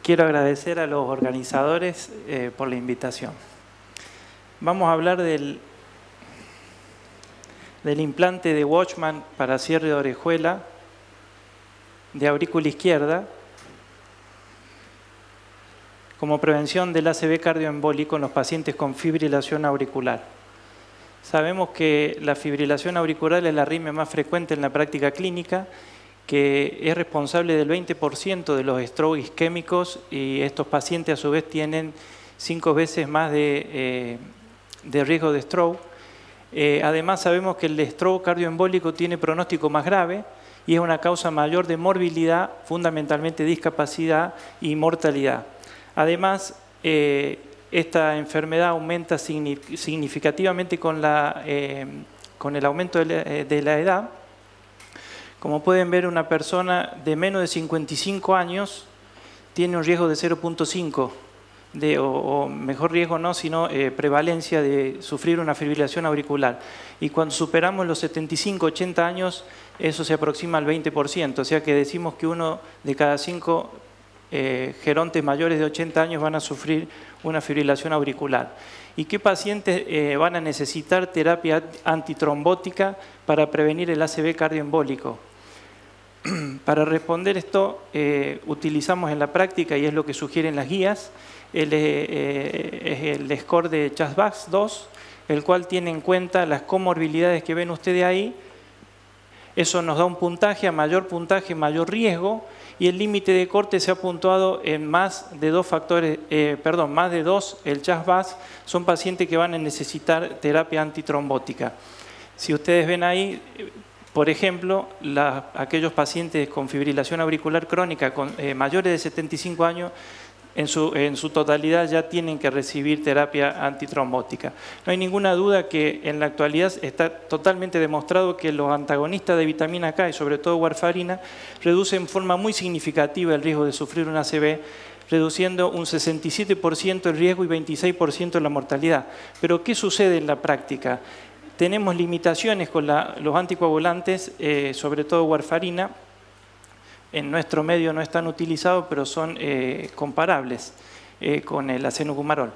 quiero agradecer a los organizadores por la invitación. Vamos a hablar del implante de Watchman para cierre de orejuela de aurícula izquierda como prevención del ACV cardioembólico en los pacientes con fibrilación auricular. Sabemos que la fibrilación auricular es la arritmia más frecuente en la práctica clínica, que es responsable del 20% de los strokes isquémicos, y estos pacientes a su vez tienen 5 veces más de riesgo de stroke. Además sabemos que el stroke cardioembólico tiene pronóstico más grave y es una causa mayor de morbilidad, fundamentalmente discapacidad y mortalidad. Además, esta enfermedad aumenta significativamente con el aumento de la edad. Como pueden ver, una persona de menos de 55 años tiene un riesgo de 0.5, o mejor riesgo no, sino prevalencia de sufrir una fibrilación auricular. Y cuando superamos los 75-80 años, eso se aproxima al 20%, o sea que decimos que 1 de cada 5 gerontes mayores de 80 años van a sufrir una fibrilación auricular. ¿Y qué pacientes van a necesitar terapia antitrombótica para prevenir el ACV cardioembólico? Para responder esto, utilizamos en la práctica, y es lo que sugieren las guías, el score de CHAS-BAX-2, el cual tiene en cuenta las comorbilidades que ven ustedes ahí. Eso nos da un puntaje, a mayor puntaje, mayor riesgo, y el límite de corte se ha puntuado en más de 2 factores, más de 2, el CHAS-BAX, son pacientes que van a necesitar terapia antitrombótica. Si ustedes ven ahí, por ejemplo, aquellos pacientes con fibrilación auricular crónica mayores de 75 años, en su totalidad ya tienen que recibir terapia antitrombótica. No hay ninguna duda que en la actualidad está totalmente demostrado que los antagonistas de vitamina K y sobre todo warfarina reducen en forma muy significativa el riesgo de sufrir un ACV, reduciendo un 67% el riesgo y 26% la mortalidad. Pero ¿qué sucede en la práctica? Tenemos limitaciones con los anticoagulantes, sobre todo warfarina. En nuestro medio no están utilizados, pero son comparables con el acenocumarol.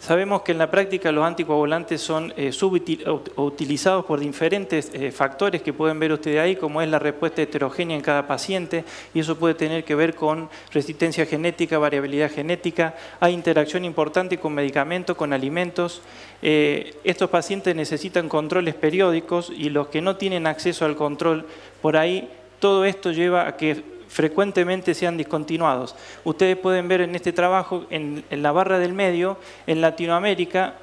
Sabemos que en la práctica los anticoagulantes son subutilizados por diferentes factores que pueden ver ustedes ahí, como es la respuesta heterogénea en cada paciente, y eso puede tener que ver con resistencia genética, variabilidad genética, hay interacción importante con medicamentos, con alimentos. Estos pacientes necesitan controles periódicos y los que no tienen acceso al control por ahí, todo esto lleva a que frecuentemente sean discontinuados. Ustedes pueden ver en este trabajo, en la barra del medio, en Latinoamérica,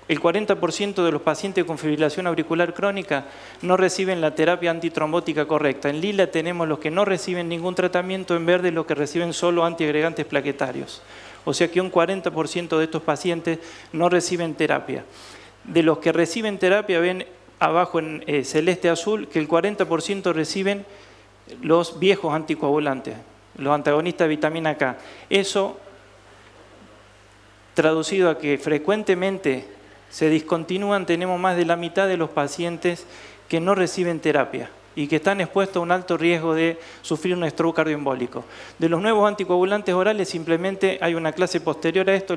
el 40% de los pacientes con fibrilación auricular crónica no reciben la terapia antitrombótica correcta. En lila tenemos los que no reciben ningún tratamiento, en verde los que reciben solo antiagregantes plaquetarios. O sea que un 40% de estos pacientes no reciben terapia. De los que reciben terapia, ven abajo en celeste azul que el 40% reciben los viejos anticoagulantes, los antagonistas de vitamina K. Eso, traducido a que frecuentemente se discontinúan, tenemos más de la mitad de los pacientes que no reciben terapia y que están expuestos a un alto riesgo de sufrir un stroke cardioembólico. De los nuevos anticoagulantes orales, simplemente hay una clase posterior a esto,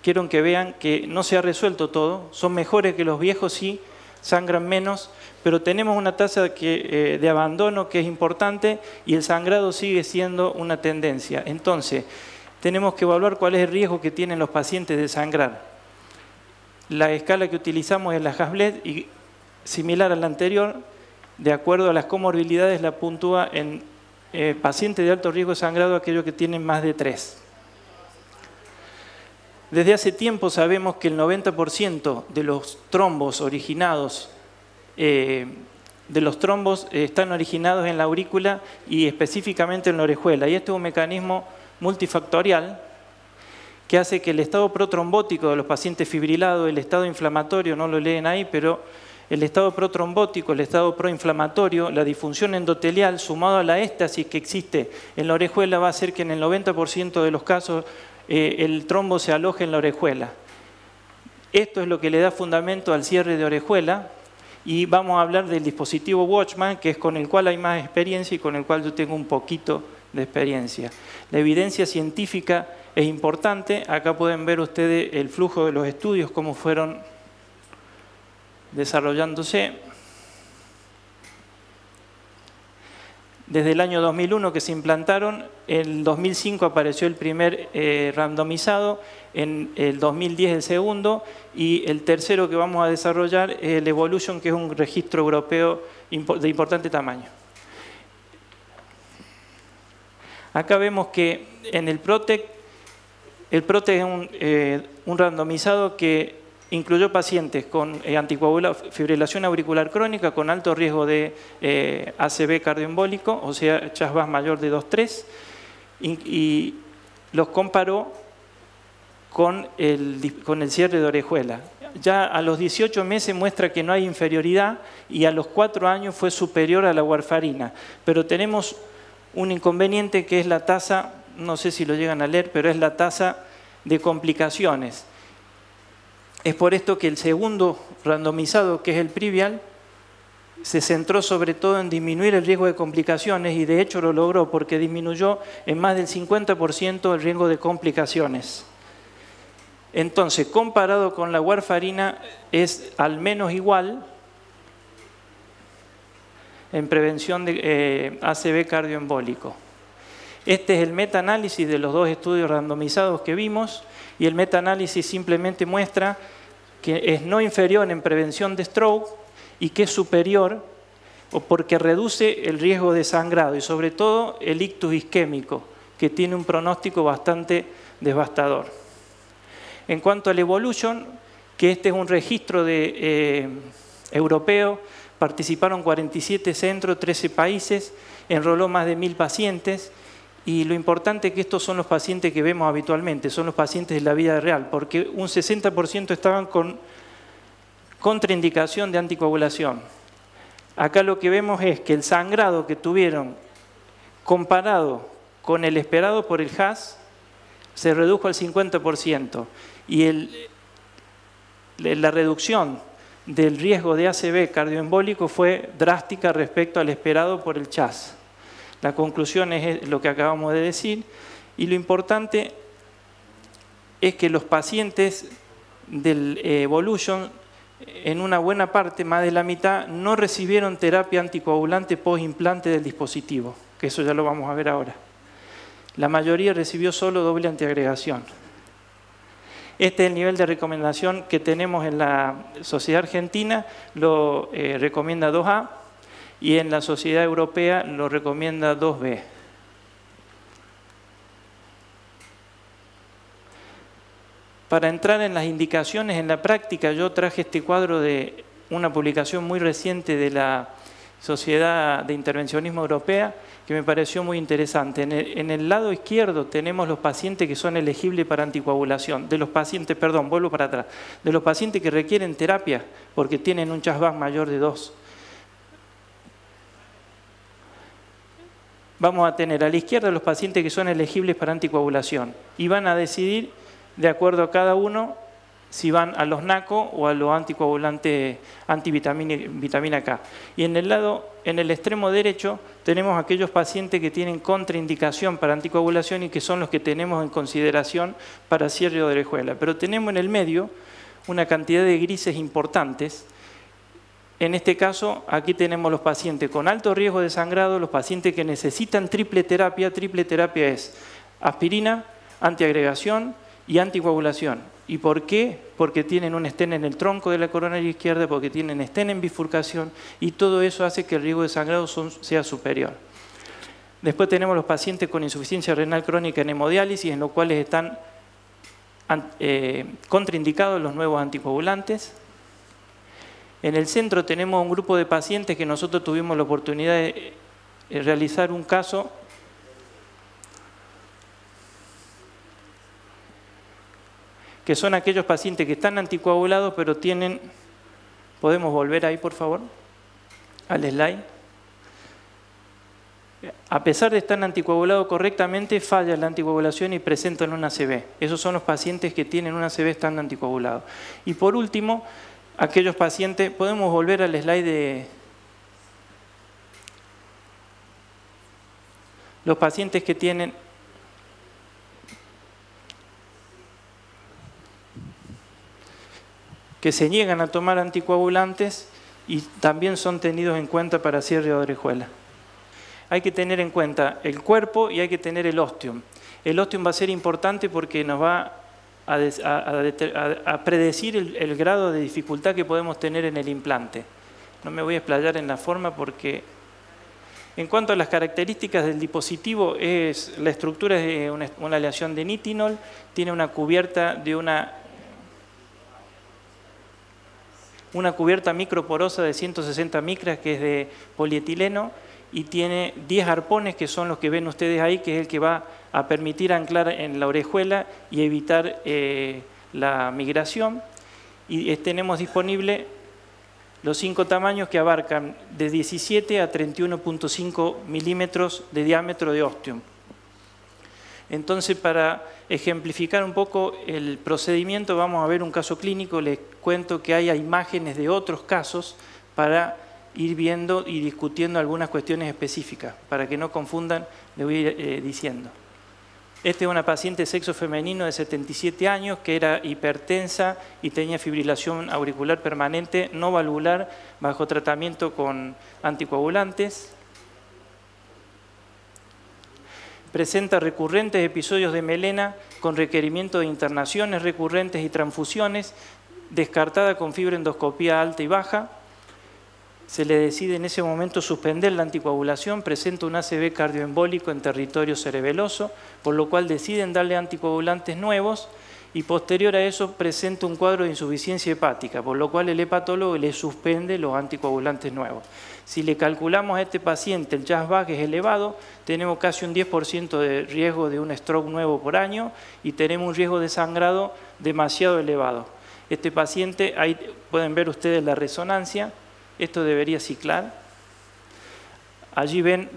quiero que vean que no se ha resuelto todo, son mejores que los viejos, sí, sangran menos, pero tenemos una tasa de abandono que es importante y el sangrado sigue siendo una tendencia. Entonces, tenemos que evaluar cuál es el riesgo que tienen los pacientes de sangrar. La escala que utilizamos es la Hasbled y similar a la anterior, de acuerdo a las comorbilidades, la puntúa en pacientes de alto riesgo de sangrado aquellos que tienen más de 3. Desde hace tiempo sabemos que el 90% de los trombos originados, están originados en la aurícula y específicamente en la orejuela. Y este es un mecanismo multifactorial que hace que el estado protrombótico de los pacientes fibrilados, el estado inflamatorio, no lo leen ahí, pero el estado protrombótico, el estado proinflamatorio, la disfunción endotelial sumado a la éstasis que existe en la orejuela va a hacer que en el 90% de los casos el trombo se aloje en la orejuela. Esto es lo que le da fundamento al cierre de orejuela y vamos a hablar del dispositivo Watchman, que es con el cual hay más experiencia y con el cual yo tengo un poquito de experiencia. La evidencia científica es importante. Acá pueden ver ustedes el flujo de los estudios, cómo fueron desarrollándose. Desde el año 2001 que se implantaron, en 2005 apareció el primer randomizado, en el 2010 el segundo, y el tercero que vamos a desarrollar es el Evolution, que es un registro europeo de importante tamaño. Acá vemos que en el PROTEC es un randomizado que incluyó pacientes con fibrilación auricular crónica con alto riesgo de ACV cardioembólico, o sea, CHA+VAS mayor de 2,3, y los comparó con el cierre de orejuela. Ya a los 18 meses muestra que no hay inferioridad y a los 4 años fue superior a la warfarina. Pero tenemos un inconveniente que es la tasa, no sé si lo llegan a leer, pero es la tasa de complicaciones. Es por esto que el segundo randomizado, que es el Privial, se centró sobre todo en disminuir el riesgo de complicaciones y de hecho lo logró porque disminuyó en más del 50% el riesgo de complicaciones. Entonces, comparado con la warfarina, es al menos igual en prevención de ACV cardioembólico. Este es el metaanálisis de los dos estudios randomizados que vimos y el metaanálisis simplemente muestra que es no inferior en prevención de stroke y que es superior porque reduce el riesgo de sangrado y sobre todo el ictus isquémico, que tiene un pronóstico bastante devastador. En cuanto al Evolution, que este es un registro europeo, participaron 47 centros, 13 países, enroló más de 1000 pacientes. Y lo importante es que estos son los pacientes que vemos habitualmente, son los pacientes de la vida real, porque un 60% estaban con contraindicación de anticoagulación. Acá lo que vemos es que el sangrado que tuvieron comparado con el esperado por el HAS se redujo al 50% y la reducción del riesgo de ACV cardioembólico fue drástica respecto al esperado por el CHAS. La conclusión es lo que acabamos de decir y lo importante es que los pacientes del Evolution, en una buena parte, más de la mitad, no recibieron terapia anticoagulante post-implante del dispositivo, que eso ya lo vamos a ver ahora. La mayoría recibió solo doble antiagregación. Este es el nivel de recomendación que tenemos en la Sociedad Argentina, lo recomienda 2A. Y en la Sociedad Europea lo recomienda 2B. Para entrar en las indicaciones en la práctica, yo traje este cuadro de una publicación muy reciente de la Sociedad de Intervencionismo Europea que me pareció muy interesante. En el lado izquierdo tenemos los pacientes que son elegibles para anticoagulación. De los pacientes, perdón, vuelvo para atrás. De los pacientes que requieren terapia porque tienen un CHA+VAS mayor de 2. Vamos a tener a la izquierda los pacientes que son elegibles para anticoagulación y van a decidir de acuerdo a cada uno si van a los NACO o a los anticoagulantes antivitamina K. Y en el extremo derecho tenemos aquellos pacientes que tienen contraindicación para anticoagulación y que son los que tenemos en consideración para cierre de orejuela. Pero tenemos en el medio una cantidad de grises importantes. En este caso, aquí tenemos los pacientes con alto riesgo de sangrado, los pacientes que necesitan triple terapia. Triple terapia es aspirina, antiagregación y anticoagulación. ¿Y por qué? Porque tienen un estén en el tronco de la coronaria izquierda, porque tienen estén en bifurcación y todo eso hace que el riesgo de sangrado sea superior. Después tenemos los pacientes con insuficiencia renal crónica en hemodiálisis, en los cuales están contraindicados los nuevos anticoagulantes. En el centro tenemos un grupo de pacientes que nosotros tuvimos la oportunidad de realizar un caso que son aquellos pacientes que están anticoagulados pero tienen... ¿Podemos volver ahí, por favor? Al slide. A pesar de estar anticoagulados correctamente, falla la anticoagulación y presentan una ACV. Esos son los pacientes que tienen una ACV estando anticoagulados. Y por último, aquellos pacientes... ¿Podemos volver al slide de...? Los pacientes que tienen que se niegan a tomar anticoagulantes y también son tenidos en cuenta para cierre de orejuela. Hay que tener en cuenta el cuerpo y hay que tener el ostium. El ostium va a ser importante porque nos va a predecir el grado de dificultad que podemos tener en el implante. No me voy a explayar en la forma porque... En cuanto a las características del dispositivo, la estructura es una aleación de nitinol, tiene una cubierta de una cubierta microporosa de 160 micras que es de polietileno y tiene 10 arpones que son los que ven ustedes ahí, que es el que va a permitir anclar en la orejuela y evitar la migración. Y tenemos disponible los 5 tamaños que abarcan de 17 a 31.5 milímetros de diámetro de ostium. Entonces, para ejemplificar un poco el procedimiento, vamos a ver un caso clínico. Les cuento que hay imágenes de otros casos para ir viendo y discutiendo algunas cuestiones específicas. Para que no confundan, les voy a ir diciendo. Esta es una paciente de sexo femenino de 77 años que era hipertensa y tenía fibrilación auricular permanente no valvular bajo tratamiento con anticoagulantes. Presenta recurrentes episodios de melena con requerimiento de internaciones recurrentes y transfusiones, descartada con fibroendoscopía alta y baja. Se le decide en ese momento suspender la anticoagulación, presenta un ACV cardioembólico en territorio cerebeloso, por lo cual deciden darle anticoagulantes nuevos y posterior a eso presenta un cuadro de insuficiencia hepática, por lo cual el hepatólogo le suspende los anticoagulantes nuevos. Si le calculamos a este paciente el JASVAG es elevado, tenemos casi un 10% de riesgo de un stroke nuevo por año y tenemos un riesgo de sangrado demasiado elevado. Este paciente, ahí pueden ver ustedes la resonancia. Esto debería ciclar. Allí ven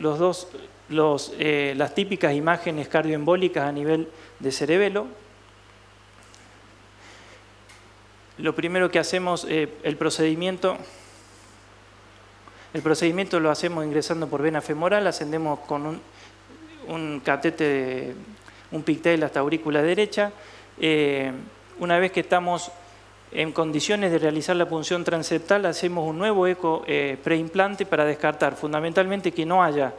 las típicas imágenes cardioembólicas a nivel de cerebelo. Lo primero que hacemos, el procedimiento lo hacemos ingresando por vena femoral, ascendemos con un catete, un pigtail hasta aurícula derecha. Una vez que estamos en condiciones de realizar la punción transeptal, hacemos un nuevo eco preimplante para descartar fundamentalmente que no haya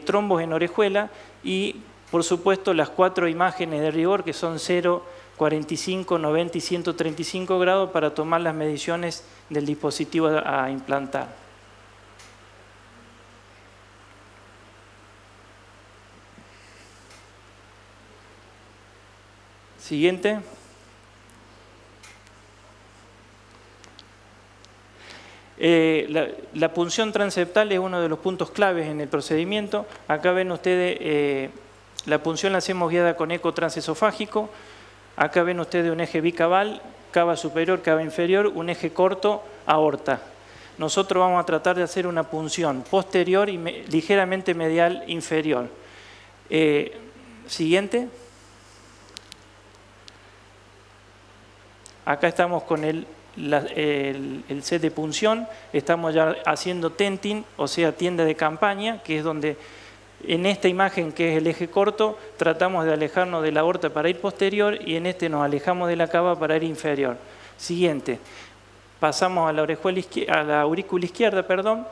trombos en orejuela y, por supuesto, las 4 imágenes de rigor que son 0, 45, 90 y 135 grados para tomar las mediciones del dispositivo a implantar. Siguiente. La punción transeptal es uno de los puntos claves en el procedimiento. Acá ven ustedes, la punción la hacemos guiada con eco transesofágico. Acá ven ustedes un eje bicaval, cava superior, cava inferior, un eje corto, aorta. Nosotros vamos a tratar de hacer una punción posterior y ligeramente medial inferior. Siguiente. Acá estamos con el set de punción, estamos ya haciendo tenting, o sea, tienda de campaña, que es donde en esta imagen, que es el eje corto, tratamos de alejarnos de la aorta para ir posterior y en este nos alejamos de la cava para ir inferior. Siguiente, pasamos a la aurícula izquierda, perdón.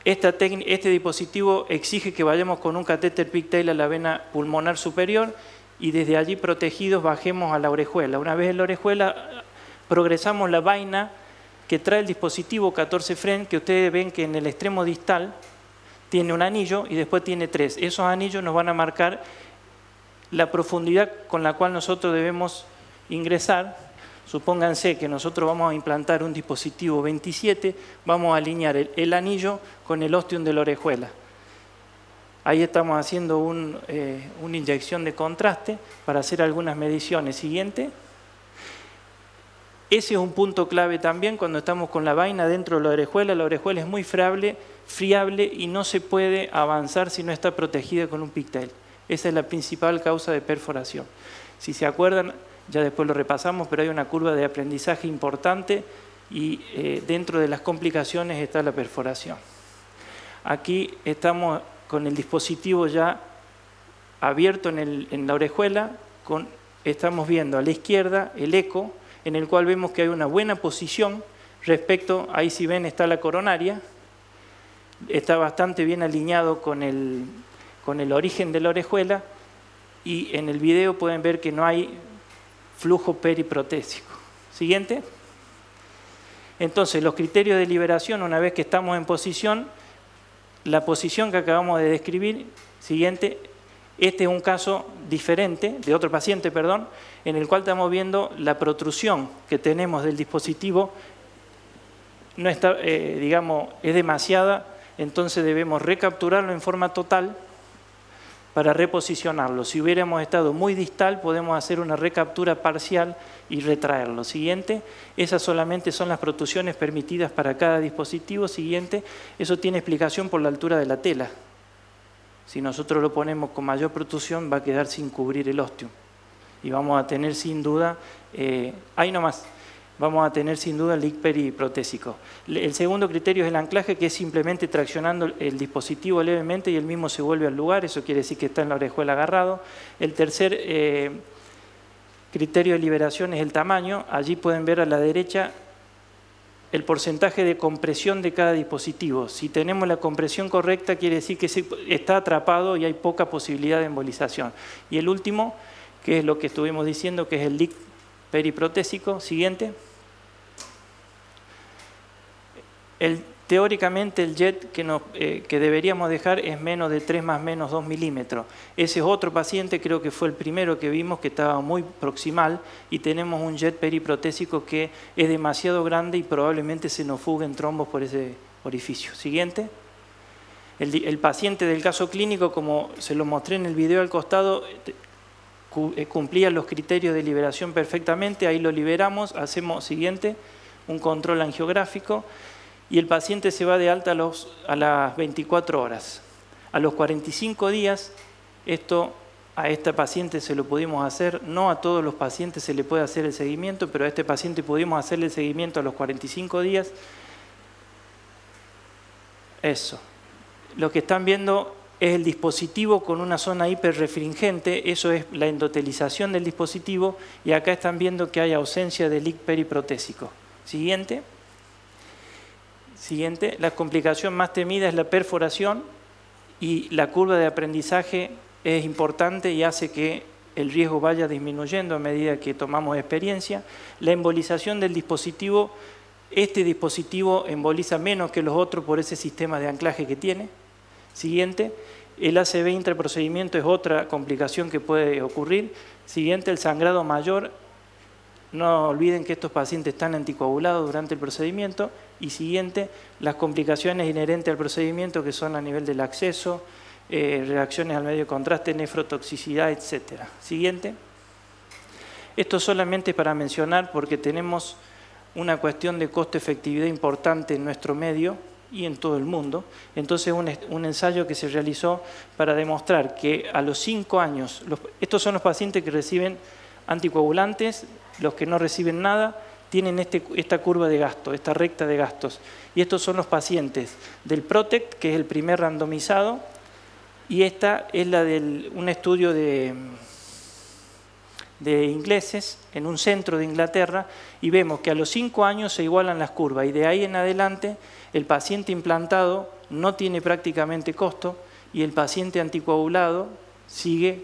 Este dispositivo exige que vayamos con un catéter pigtail a la vena pulmonar superior y desde allí protegidos bajemos a la orejuela. Una vez en la orejuela, progresamos la vaina que trae el dispositivo 14 Fren, que ustedes ven que en el extremo distal tiene un anillo y después tiene 3. Esos anillos nos van a marcar la profundidad con la cual nosotros debemos ingresar. Supónganse que nosotros vamos a implantar un dispositivo 27, vamos a alinear el anillo con el ostium de la orejuela. Ahí estamos haciendo una inyección de contraste para hacer algunas mediciones. Siguiente. Ese es un punto clave también cuando estamos con la vaina dentro de la orejuela. La orejuela es muy friable y no se puede avanzar si no está protegida con un pigtail. Esa es la principal causa de perforación. Si se acuerdan, ya después lo repasamos, pero hay una curva de aprendizaje importante y dentro de las complicaciones está la perforación. Aquí estamos con el dispositivo ya abierto en la orejuela, estamos viendo a la izquierda el eco, en el cual vemos que hay una buena posición respecto, ahí si ven está la coronaria, está bastante bien alineado con el origen de la orejuela, y en el video pueden ver que no hay flujo periprotésico. Siguiente. Entonces, los criterios de liberación, una vez que estamos en posición, la posición que acabamos de describir, siguiente, este es un caso diferente, de otro paciente, perdón, en el cual estamos viendo la protrusión que tenemos del dispositivo, no está, digamos, es demasiada, entonces debemos recapturarlo en forma total para reposicionarlo. Si hubiéramos estado muy distal, podemos hacer una recaptura parcial y retraerlo. Siguiente, esas solamente son las protrusiones permitidas para cada dispositivo. Siguiente, eso tiene explicación por la altura de la tela. Si nosotros lo ponemos con mayor protrusión, va a quedar sin cubrir el ostium. Y vamos a tener sin duda, ahí nomás, vamos a tener sin duda el leak periprotésico. El segundo criterio es el anclaje, que es simplemente traccionando el dispositivo levemente y el mismo se vuelve al lugar, eso quiere decir que está en la orejuela agarrado. El tercer criterio de liberación es el tamaño, allí pueden ver a la derecha el porcentaje de compresión de cada dispositivo. Si tenemos la compresión correcta, quiere decir que está atrapado y hay poca posibilidad de embolización. Y el último, que es lo que estuvimos diciendo, que es el leak periprotésico. Siguiente. Teóricamente el jet que deberíamos dejar es menos de 3 más menos 2 milímetros. Ese es otro paciente, creo que fue el primero que vimos, que estaba muy proximal y tenemos un jet periprotésico que es demasiado grande y probablemente se nos fuguen trombos por ese orificio. Siguiente. El paciente del caso clínico, como se lo mostré en el video al costado, cumplía los criterios de liberación perfectamente, ahí lo liberamos, hacemos siguiente, un control angiográfico y el paciente se va de alta a las 24 horas. A los 45 días, a esta paciente se lo pudimos hacer, no a todos los pacientes se le puede hacer el seguimiento, pero a este paciente pudimos hacerle el seguimiento a los 45 días. Eso. Lo que están viendo es el dispositivo con una zona hiperrefringente, eso es la endotelización del dispositivo, y acá están viendo que hay ausencia de leak periprotésico. Siguiente. Siguiente. La complicación más temida es la perforación y la curva de aprendizaje es importante y hace que el riesgo vaya disminuyendo a medida que tomamos experiencia. La embolización del dispositivo, este dispositivo emboliza menos que los otros por ese sistema de anclaje que tiene. Siguiente, el ACV intraprocedimiento es otra complicación que puede ocurrir. Siguiente, el sangrado mayor. No olviden que estos pacientes están anticoagulados durante el procedimiento. Y siguiente, las complicaciones inherentes al procedimiento, que son a nivel del acceso, reacciones al medio de contraste, nefrotoxicidad, etc. Siguiente. Esto solamente para mencionar porque tenemos una cuestión de costo-efectividad importante en nuestro medio y en todo el mundo. Entonces, un ensayo que se realizó para demostrar que a los 5 años, estos son los pacientes que reciben anticoagulantes, los que no reciben nada, tienen esta curva de gasto, esta recta de gastos. Y estos son los pacientes del PROTECT, que es el primer randomizado, y esta es la de un estudio de ingleses en un centro de Inglaterra, y vemos que a los 5 años se igualan las curvas, y de ahí en adelante el paciente implantado no tiene prácticamente costo, y el paciente anticoagulado sigue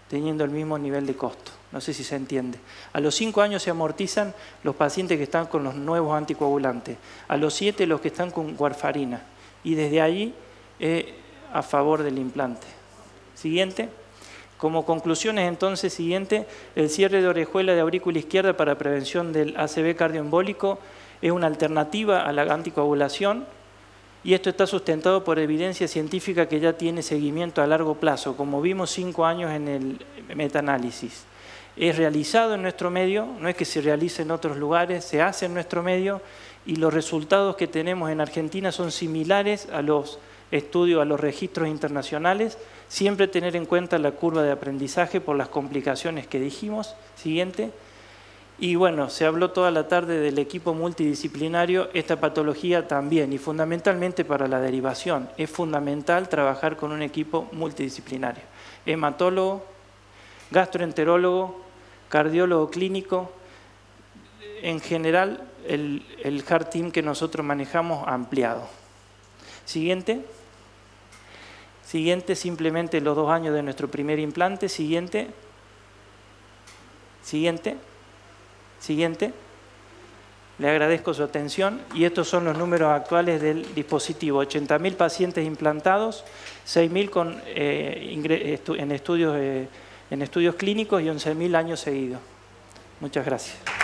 teniendo el mismo nivel de costo. No sé si se entiende. A los 5 años se amortizan los pacientes que están con los nuevos anticoagulantes. A los 7 los que están con warfarina. Y desde allí a favor del implante. Siguiente. Como conclusiones entonces, siguiente, el cierre de orejuela de aurícula izquierda para prevención del ACV cardioembólico es una alternativa a la anticoagulación. Y esto está sustentado por evidencia científica que ya tiene seguimiento a largo plazo, como vimos 5 años en el metaanálisis. Es realizado en nuestro medio, no es que se realice en otros lugares, se hace en nuestro medio y los resultados que tenemos en Argentina son similares a los estudios, a los registros internacionales. Siempre tener en cuenta la curva de aprendizaje por las complicaciones que dijimos. Siguiente. Y bueno, se habló toda la tarde del equipo multidisciplinario, esta patología también, y fundamentalmente para la derivación. Es fundamental trabajar con un equipo multidisciplinario. Hematólogo, gastroenterólogo, cardiólogo clínico, en general el Heart Team que nosotros manejamos ampliado. Siguiente. Siguiente, simplemente los 2 años de nuestro primer implante. Siguiente. Siguiente. Siguiente. Le agradezco su atención y estos son los números actuales del dispositivo. 80.000 pacientes implantados, 6.000 en estudios clínicos y 11.000 años seguidos. Muchas gracias.